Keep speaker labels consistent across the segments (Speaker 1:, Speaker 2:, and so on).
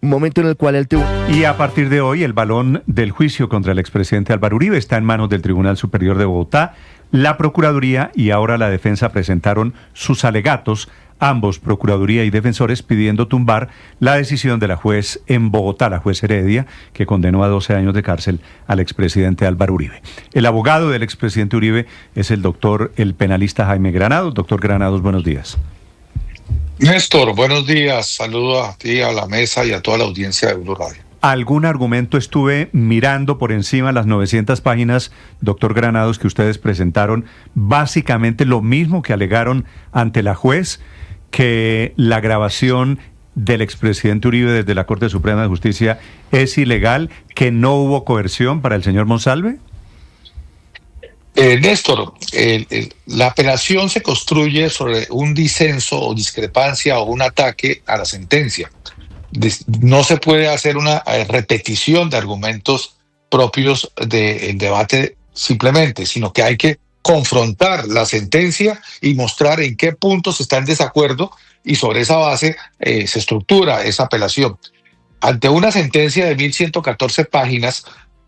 Speaker 1: Momento en el cual el tribunal...
Speaker 2: Y a partir de hoy, el balón del juicio contra el expresidente Álvaro Uribe está en manos del Tribunal Superior de Bogotá. La Procuraduría y ahora la Defensa presentaron sus alegatos, ambos, Procuraduría y defensores, pidiendo tumbar la decisión de la juez en Bogotá, la juez Heredia, que condenó a 12 años de cárcel al expresidente Álvaro Uribe. El abogado del expresidente Uribe es el penalista Jaime Granados. Doctor Granados, buenos días.
Speaker 3: Néstor, buenos días. Saludo a ti, a la mesa y a toda la audiencia de Blue Radio.
Speaker 2: ¿Algún argumento? Estuve mirando por encima las 900 páginas, doctor Granados, que ustedes presentaron, básicamente lo mismo que alegaron ante la juez, que la grabación del expresidente Uribe desde la Corte Suprema de Justicia es ilegal, que no hubo coerción para el señor Monsalve.
Speaker 3: Néstor, la apelación se construye sobre un disenso o discrepancia o un ataque a la sentencia. No se puede hacer una repetición de argumentos propios del debate simplemente, sino que hay que confrontar la sentencia y mostrar en qué puntos está en desacuerdo y sobre esa base se estructura esa apelación. Ante una sentencia de 1.114 páginas,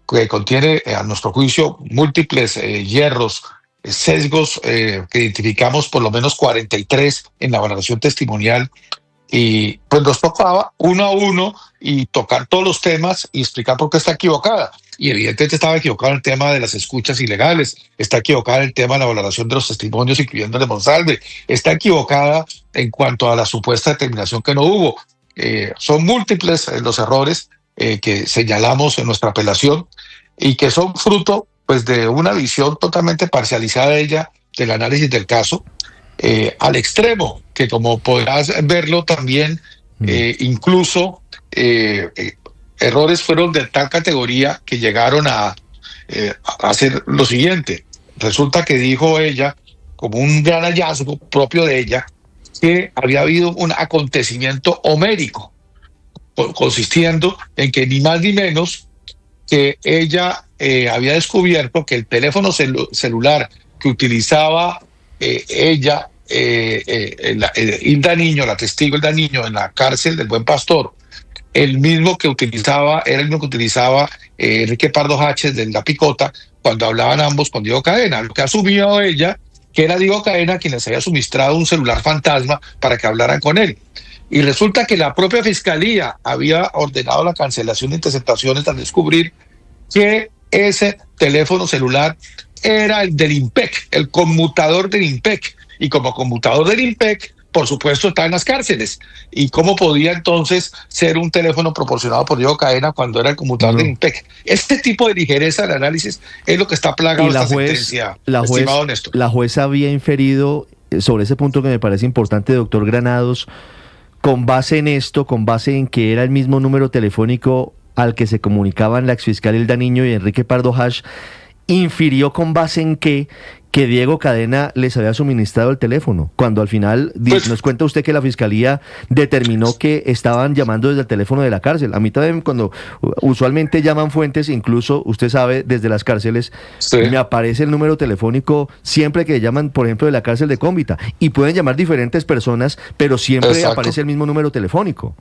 Speaker 3: que contiene, a nuestro juicio, múltiples hierros, sesgos que identificamos por lo menos 43 en la valoración testimonial, y pues nos tocaba uno a uno y tocar todos los temas y explicar por qué está equivocada. Y evidentemente estaba equivocado en el tema de las escuchas ilegales, está equivocada en el tema de la valoración de los testimonios, incluyendo el de Monsalve, está equivocada en cuanto a la supuesta determinación que no hubo. Son múltiples los errores que señalamos en nuestra apelación y que son fruto pues de una visión totalmente parcializada de ella del análisis del caso, al extremo que, como podrás verlo también, incluso errores fueron de tal categoría que llegaron a hacer lo siguiente. Resulta que dijo ella, como un gran hallazgo propio de ella, que había habido un acontecimiento homérico, consistiendo en que ni más ni menos que ella había descubierto que el teléfono celular que utilizaba ella, Hilda Niño, la testigo Hilda Niño, en la cárcel del Buen Pastor, era el mismo que utilizaba Enrique Pardo Haches de La Picota cuando hablaban ambos con Diego Cadena. Lo que asumió ella, que era Diego Cadena quien les había suministrado un celular fantasma para que hablaran con él. Y resulta que la propia Fiscalía había ordenado la cancelación de interceptaciones al descubrir que ese teléfono celular era el del IMPEC, el conmutador del IMPEC. Y como conmutador del IMPEC, por supuesto, está en las cárceles. ¿Y cómo podía entonces ser un teléfono proporcionado por Diego Cadena cuando era el conmutador del IMPEC? Este tipo de ligereza del análisis es lo que está plagado esta sentencia, estimado Néstor.
Speaker 1: La jueza había inferido sobre ese punto que me parece importante, doctor Granados, con base en esto, con base en que era el mismo número telefónico al que se comunicaban la exfiscal Hilda Niño y Enrique Pardo Hash, infirió con base en que Diego Cadena les había suministrado el teléfono, cuando al final nos cuenta usted que la Fiscalía determinó que estaban llamando desde el teléfono de la cárcel. A mí también, cuando usualmente llaman fuentes, incluso usted sabe, desde las cárceles, sí, me aparece el número telefónico siempre que llaman, por ejemplo, de la cárcel de Cómbita, y pueden llamar diferentes personas, pero siempre Exacto. aparece el mismo número telefónico.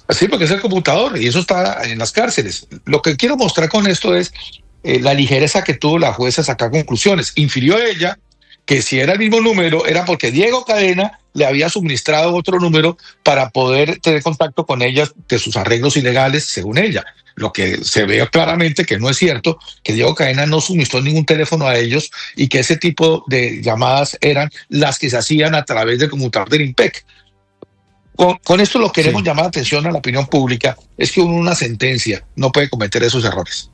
Speaker 3: Sí, porque es el computador y eso está en las cárceles. Lo que quiero mostrar con esto es la ligereza que tuvo la jueza a sacar conclusiones. Infirió ella que si era el mismo número era porque Diego Cadena le había suministrado otro número para poder tener contacto con ellas de sus arreglos ilegales, según ella. Lo que se ve claramente que no es cierto, que Diego Cadena no suministró ningún teléfono a ellos y que ese tipo de llamadas eran las que se hacían a través del conmutador del IMPEC. Con esto lo queremos llamar la atención a la opinión pública, es que una sentencia no puede cometer esos errores.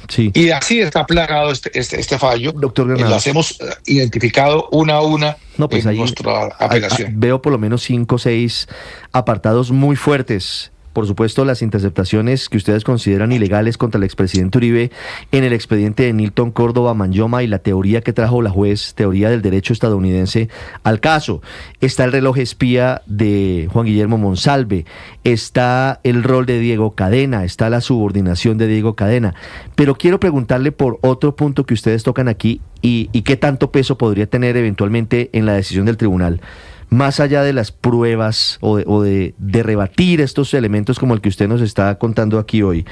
Speaker 3: Sí. Y así está plagado este fallo.
Speaker 1: Doctor Granados,
Speaker 3: lo hemos identificado una a una en nuestra apelación.
Speaker 1: Veo por lo menos 5 o 6 apartados muy fuertes. Por supuesto, las interceptaciones que ustedes consideran ilegales contra el expresidente Uribe en el expediente de Nilton Córdoba Manyoma y la teoría que trajo la juez, teoría del derecho estadounidense al caso. Está el reloj espía de Juan Guillermo Monsalve, está el rol de Diego Cadena, está la subordinación de Diego Cadena. Pero quiero preguntarle por otro punto que ustedes tocan aquí y qué tanto peso podría tener eventualmente en la decisión del tribunal. más allá de las pruebas o de rebatir estos elementos como el que usted nos está contando aquí hoy,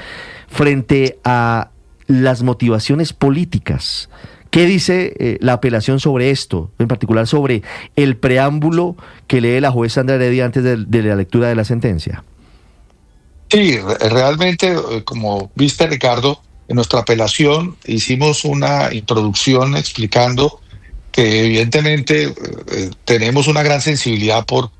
Speaker 1: frente a las motivaciones políticas? ¿Qué dice la apelación sobre esto, en particular sobre el preámbulo que lee la juez Sandra Heredia antes de la lectura de la sentencia?
Speaker 3: Sí, realmente, como viste, Ricardo, en nuestra apelación hicimos una introducción explicando que evidentemente tenemos una gran sensibilidad por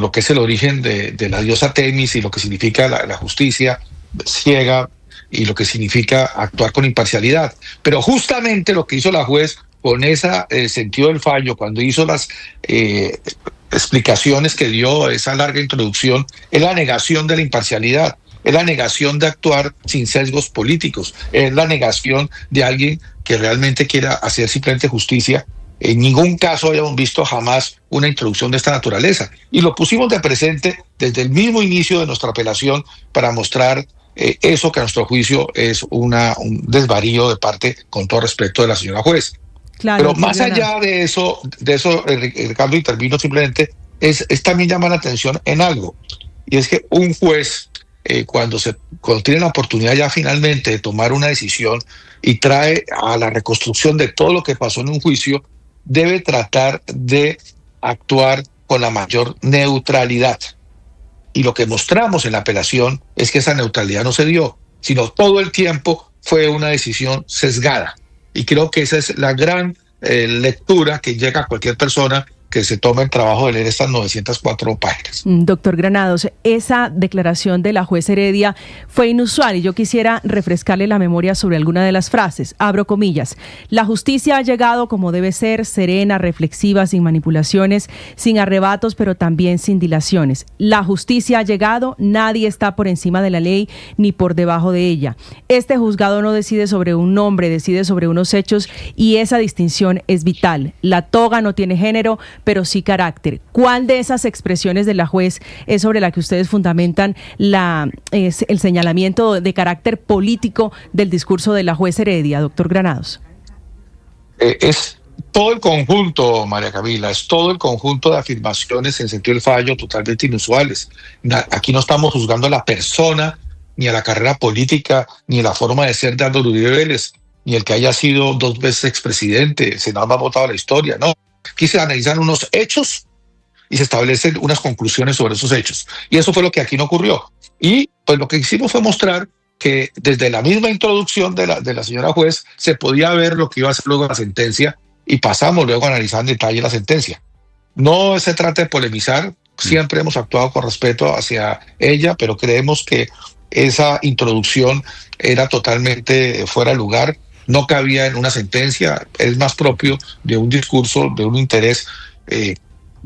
Speaker 3: lo que es el origen de la diosa Temis y lo que significa la justicia ciega y lo que significa actuar con imparcialidad. Pero justamente lo que hizo la juez con ese sentido del fallo, cuando hizo las explicaciones que dio, esa larga introducción, es la negación de la imparcialidad, es la negación de actuar sin sesgos políticos, es la negación de alguien que realmente quiera hacer simplemente justicia. En ningún caso habíamos visto jamás una introducción de esta naturaleza. Y lo pusimos de presente desde el mismo inicio de nuestra apelación para mostrar eso que a nuestro juicio es un desvarío de parte, con todo respeto, de la señora juez.
Speaker 4: Claro,
Speaker 3: pero más allá de eso, Ricardo, intervino simplemente, es también llamar la atención en algo. Y es que un juez, cuando tiene la oportunidad ya finalmente de tomar una decisión y trae a la reconstrucción de todo lo que pasó en un juicio, debe tratar de actuar con la mayor neutralidad. Y lo que mostramos en la apelación es que esa neutralidad no se dio, sino todo el tiempo fue una decisión sesgada. Y creo que esa es la gran lectura que llega a cualquier persona que se tome el trabajo de leer estas 904 páginas.
Speaker 4: Doctor Granados, esa declaración de la juez Heredia fue inusual y yo quisiera refrescarle la memoria sobre alguna de las frases. Abro comillas: la justicia ha llegado como debe ser, serena, reflexiva, sin manipulaciones, sin arrebatos, pero también sin dilaciones. La justicia ha llegado, nadie está por encima de la ley ni por debajo de ella. Este juzgado no decide sobre un nombre, decide sobre unos hechos y esa distinción es vital. La toga no tiene género, pero sí carácter. ¿Cuál de esas expresiones de la juez es sobre la que ustedes fundamentan el señalamiento de carácter político del discurso de la juez Heredia, doctor Granados?
Speaker 3: Es todo el conjunto, María Camila, es todo el conjunto de afirmaciones en sentido del fallo totalmente inusuales. Aquí no estamos juzgando a la persona, ni a la carrera política, ni a la forma de ser de Álvaro Uribe Vélez, ni el que haya sido 2 veces expresidente, senador más votado de la historia, no. Aquí se analizan unos hechos y se establecen unas conclusiones sobre esos hechos. Y eso fue lo que aquí no ocurrió. Y pues lo que hicimos fue mostrar que desde la misma introducción de la señora juez se podía ver lo que iba a ser luego la sentencia y pasamos luego a analizar en detalle la sentencia. No se trata de polemizar, siempre hemos actuado con respeto hacia ella, pero creemos que esa introducción era totalmente fuera de lugar. No cabía en una sentencia, es más propio de un discurso, de un interés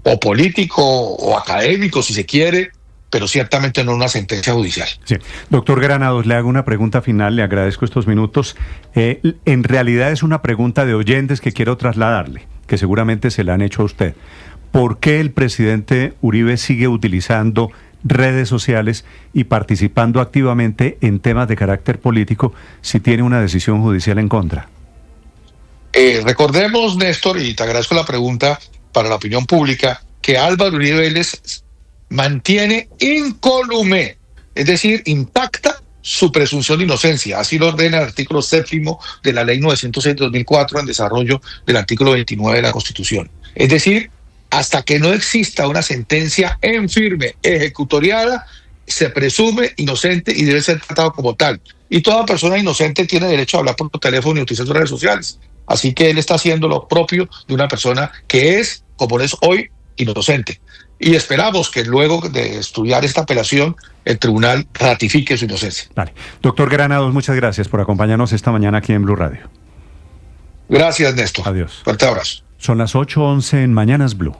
Speaker 3: o político o académico, si se quiere, pero ciertamente no una sentencia judicial.
Speaker 2: Sí. Doctor Granados, le hago una pregunta final, le agradezco estos minutos. En realidad es una pregunta de oyentes que quiero trasladarle, que seguramente se la han hecho a usted. ¿Por qué el presidente Uribe sigue utilizando redes sociales y participando activamente en temas de carácter político si tiene una decisión judicial en contra?
Speaker 3: Recordemos, Néstor, y te agradezco la pregunta para la opinión pública, que Álvaro Uribe Vélez mantiene incólume, es decir, intacta su presunción de inocencia. Así lo ordena el artículo 7º de la Ley 906 de 2004 en desarrollo del artículo 29 de la Constitución. Es decir, hasta que no exista una sentencia en firme, ejecutoriada, se presume inocente y debe ser tratado como tal. Y toda persona inocente tiene derecho a hablar por teléfono y utilizar sus redes sociales. Así que él está haciendo lo propio de una persona que es, como es hoy, inocente. Y esperamos que luego de estudiar esta apelación, el tribunal ratifique su inocencia.
Speaker 2: Vale. Doctor Granados, muchas gracias por acompañarnos esta mañana aquí en Blue Radio.
Speaker 3: Gracias, Néstor.
Speaker 2: Adiós.
Speaker 3: Fuerte abrazo.
Speaker 2: Son las 8:11 en Mañanas Blue.